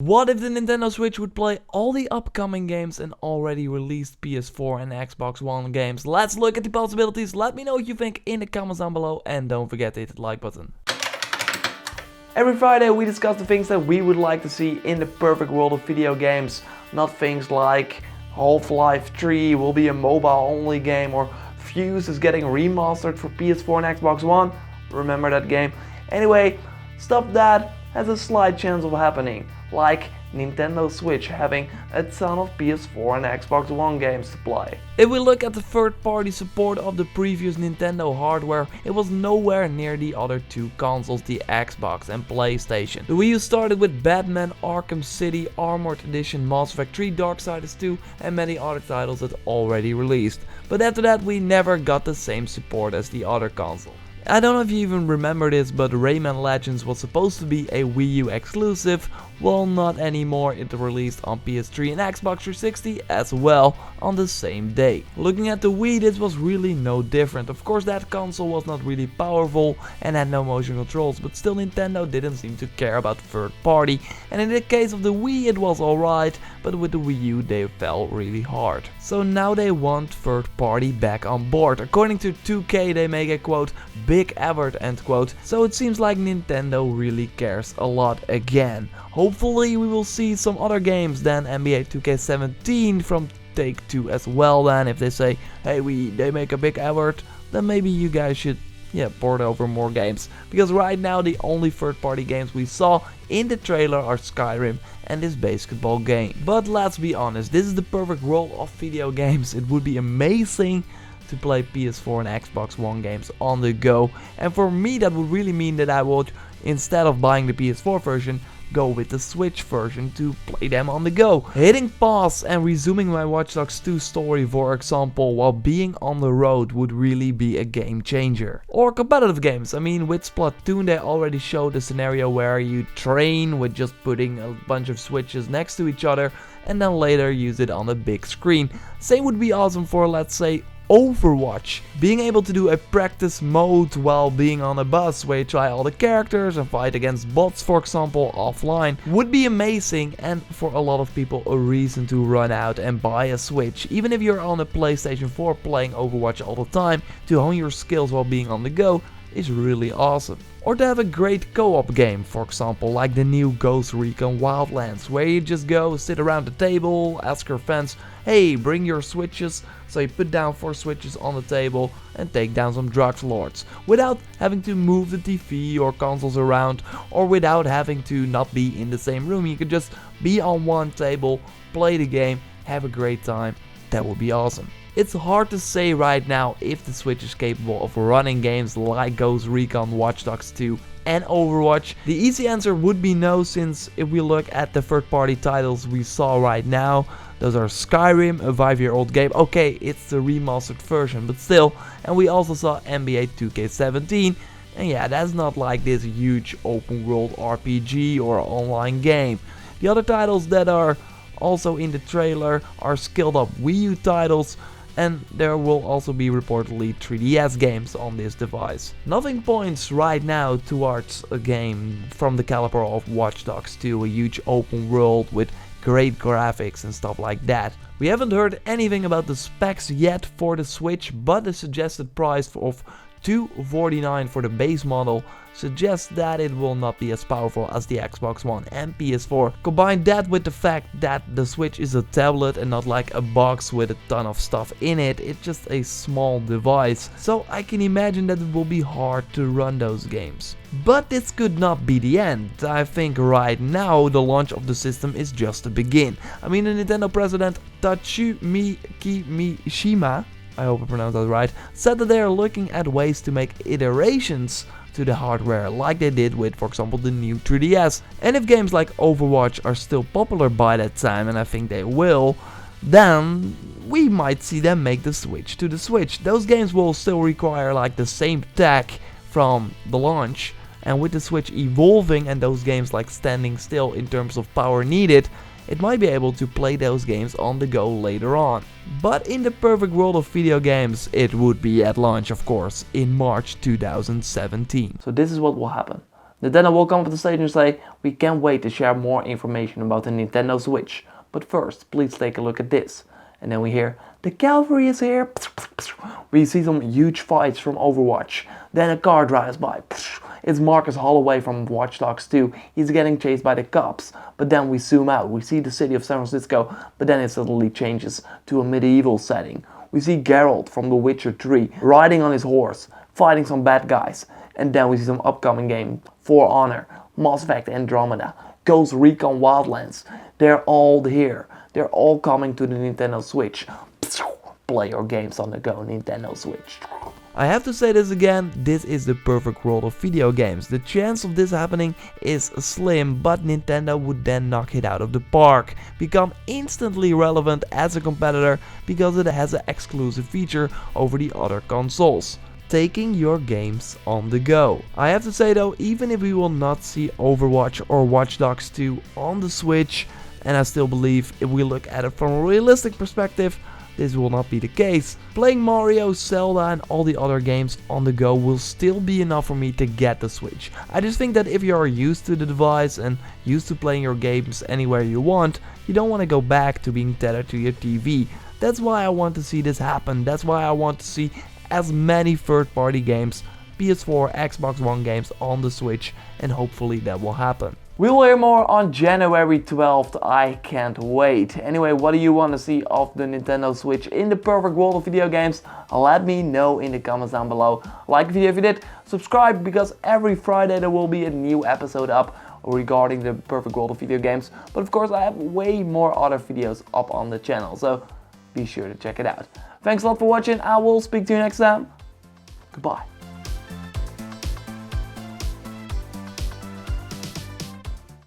What if the Nintendo Switch would play all the upcoming games and already released PS4 and Xbox One games? Let's look at the possibilities. Let me know what you think in the comments down below and don't forget to hit the like button. Every Friday we discuss the things that we would like to see in the perfect world of video games. Not things like Half-Life 3 will be a mobile only game or Fuse is getting remastered for PS4 and Xbox One. Remember that game? Anyway, stuff that has a slight chance of happening, like Nintendo Switch having a ton of PS4 and Xbox One games to play. If we look at the third-party support of the previous Nintendo hardware, it was nowhere near the other two consoles, the Xbox and PlayStation. The Wii U started with Batman Arkham City, Armored Edition, Mass Effect 3, Darksiders 2 and many other titles that already released. But after that we never got the same support as the other console. I don't know if you even remember this, but Rayman Legends was supposed to be a Wii U exclusive. Well, not anymore. It released on PS3 and Xbox 360 as well on the same day. Looking at the Wii, this was really no different. Of course, that console was not really powerful and had no motion controls, but still Nintendo didn't seem to care about third party. And in the case of the Wii, it was alright, but with the Wii U they fell really hard. So now they want third party back on board. According to 2K, they make a quote, big effort, end quote. So it seems like Nintendo really cares a lot again. Hopefully we will see some other games than NBA 2K17 from Take-Two as well. Then if they say, hey, they make a big effort, then maybe you guys should port over more games. Because right now the only third party games we saw in the trailer are Skyrim and this basketball game. But let's be honest, this is the perfect world of video games. It would be amazing to play PS4 and Xbox One games on the go. And for me that would really mean that I would, instead of buying the PS4 version, go with the Switch version to play them on the go. Hitting pause and resuming my Watch Dogs 2 story, for example, while being on the road would really be a game changer. Or competitive games. I mean, with Splatoon they already showed a scenario where you train with just putting a bunch of switches next to each other and then later use it on a big screen. Same would be awesome for, let's say, Overwatch. Being able to do a practice mode while being on a bus where you try all the characters and fight against bots, for example, offline, would be amazing, and for a lot of people a reason to run out and buy a Switch. Even if you're on a PlayStation 4 playing Overwatch all the time, to hone your skills while being on the go is really awesome. Or to have a great co-op game, for example, like the new Ghost Recon Wildlands, where you just go sit around the table, ask your friends, hey, bring your switches, so you put down 4 switches on the table and take down some drugs lords, without having to move the TV or consoles around, or without having to not be in the same room. You could just be on one table, play the game, have a great time. That would be awesome. It's hard to say right now if the Switch is capable of running games like Ghost Recon, Watch Dogs 2 and Overwatch. The easy answer would be no, since if we look at the third party titles we saw right now, those are Skyrim, a 5-year-old game. Okay, it's the remastered version, but still. And we also saw NBA 2K17. And yeah, that's not like this huge open world RPG or online game. The other titles that are also in the trailer are skilled up Wii U titles, and there will also be reportedly 3DS games on this device. Nothing points right now towards a game from the caliber of Watch Dogs 2, a huge open world with great graphics and stuff like that. We haven't heard anything about the specs yet for the Switch, but the suggested price of $249 for the base model suggests that it will not be as powerful as the Xbox One and PS4. Combine that with the fact that the Switch is a tablet and not like a box with a ton of stuff in it, it's just a small device, so I can imagine that it will be hard to run those games. But this could not be the end. I think right now the launch of the system is just the begin. I mean, the Nintendo president Tatsumi Mishima, I hope I pronounced that right, said that they are looking at ways to make iterations to the hardware like they did with, for example, the new 3DS. And if games like Overwatch are still popular by that time, and I think they will, then we might see them make the switch to the Switch. Those games will still require like the same tech from the launch, and with the Switch evolving and those games like standing still in terms of power needed, it might be able to play those games on the go later on. But in the perfect world of video games, it would be at launch, of course, in March 2017. So this is what will happen. Nintendo will come up to the stage and say, "We can't wait to share more information about the Nintendo Switch. But first, please take a look at this." And then we hear, "The cavalry is here." We see some huge fights from Overwatch. Then a car drives by. It's Marcus Holloway from Watch Dogs 2. He's getting chased by the cops. But then we zoom out. We see the city of San Francisco. But then it suddenly changes to a medieval setting. We see Geralt from The Witcher 3 riding on his horse, fighting some bad guys. And then we see some upcoming games: For Honor, Mass Effect Andromeda, Ghost Recon Wildlands. They're all here. They're all coming to the Nintendo Switch. Play your games on the go, Nintendo Switch. I have to say this again, this is the perfect world of video games. The chance of this happening is slim, but Nintendo would then knock it out of the park, become instantly relevant as a competitor because it has an exclusive feature over the other consoles: taking your games on the go. I have to say though, even if we will not see Overwatch or Watch Dogs 2 on the Switch, and I still believe if we look at it from a realistic perspective, this will not be the case, playing Mario, Zelda and all the other games on the go will still be enough for me to get the Switch. I just think that if you are used to the device and used to playing your games anywhere you want, you don't want to go back to being tethered to your TV. That's why I want to see this happen. That's why I want to see as many third-party games, PS4, Xbox One games on the Switch, and hopefully that will happen. We will hear more on January 12th, I can't wait. Anyway, what do you want to see of the Nintendo Switch in the perfect world of video games? Let me know in the comments down below. Like the video if you did, subscribe because every Friday there will be a new episode up regarding the perfect world of video games. But of course I have way more other videos up on the channel, so be sure to check it out. Thanks a lot for watching, I will speak to you next time. Goodbye.